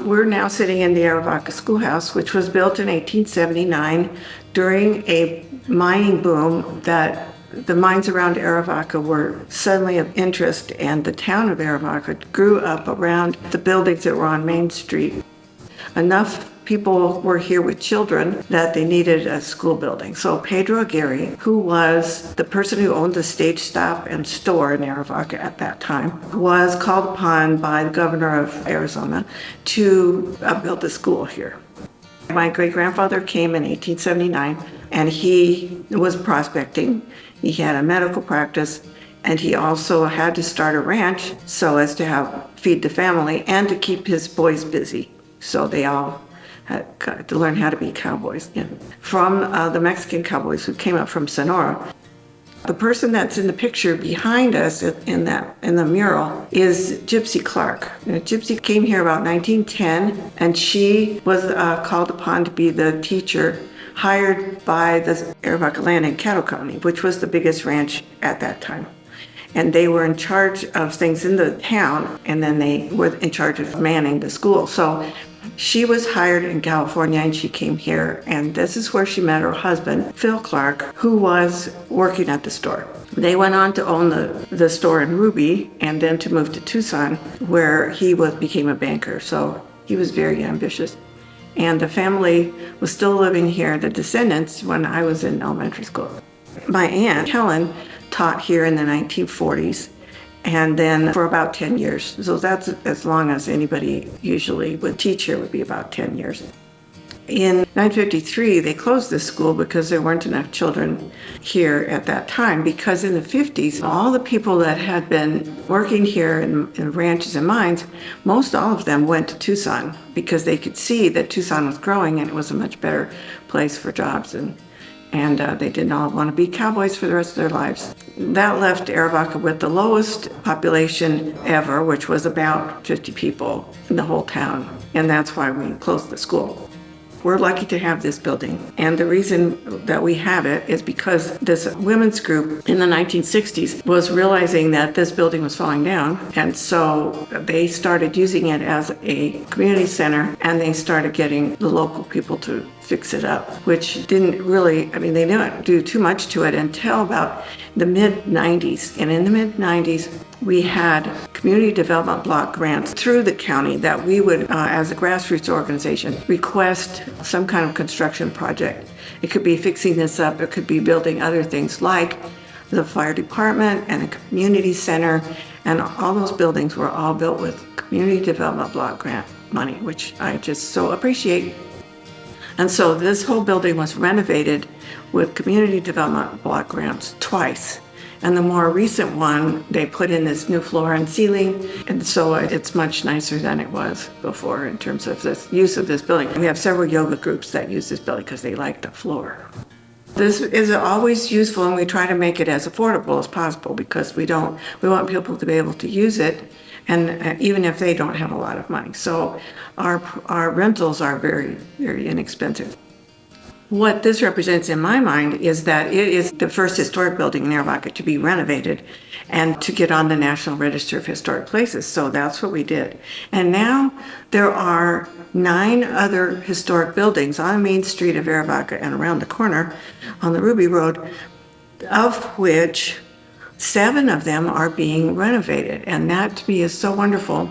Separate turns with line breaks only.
We're now sitting in the Arivaca Schoolhouse, which was built in 1879 during a mining boom that the mines around Arivaca were suddenly of interest, and the town of Arivaca grew up around the buildings that were on Main Street. Enough people were here with children that they needed a school building. So Pedro Aguirre, who was the person who owned the stage stop and store in Arivaca at that time, was called upon by the governor of Arizona to build a school here. My great-grandfather came in 1879, and he was prospecting. He had a medical practice, and he also had to start a ranch so as to feed the family and to keep his boys busy. So they all had to learn how to be cowboys. From the Mexican cowboys who came up from Sonora. The person that's in the picture behind us in the mural is Gypsy Clark. Gypsy came here about 1910, and she was called upon to be the teacher hired by the Arivaca Land and Cattle Company, which was the biggest ranch at that time. And they were in charge of things in the town, and then they were in charge of manning the school. So she was hired in California, and she came here, and this is where she met her husband, Phil Clark, who was working at the store. They went on to own the store in Ruby, and then to move to Tucson, where he became a banker. So he was very ambitious. And the family was still living here, the descendants, when I was in elementary school. My aunt, Helen, taught here in the 1940s, and then for about 10 years. So that's as long as anybody usually would teach here, would be about 10 years. In 1953, they closed this school because there weren't enough children here at that time, because in the 50s, all the people that had been working here in ranches and mines, most all of them went to Tucson because they could see that Tucson was growing and it was a much better place for jobs, and they didn't all want to be cowboys for the rest of their lives. That left Arivaca with the lowest population ever, which was about 50 people in the whole town, and that's why we closed the school. We're lucky to have this building, and the reason that we have it is because this women's group in the 1960s was realizing that this building was falling down, and so they started using it as a community center, and they started getting the local people to fix it up, which didn't really, they didn't do too much to it until about the mid-90s. And in the mid-90s, we had community development block grants through the county that we would, as a grassroots organization, request some kind of construction project. It could be fixing this up, it could be building other things like the fire department and a community center, and all those buildings were all built with community development block grant money, which I just so appreciate. And so this whole building was renovated with community development block grants twice. And the more recent one, they put in this new floor and ceiling, and so it's much nicer than it was before in terms of the use of this building. We have several yoga groups that use this building because they like the floor. This is always useful, and we try to make it as affordable as possible because we want people to be able to use it, and even if they don't have a lot of money. So our rentals are very, very inexpensive. What this represents in my mind is that it is the first historic building in Arivaca to be renovated and to get on the National Register of Historic Places. So that's what we did. And now there are 9 other historic buildings on Main Street of Arivaca and around the corner on the Ruby Road, of which 7 of them are being renovated. And that to me is so wonderful.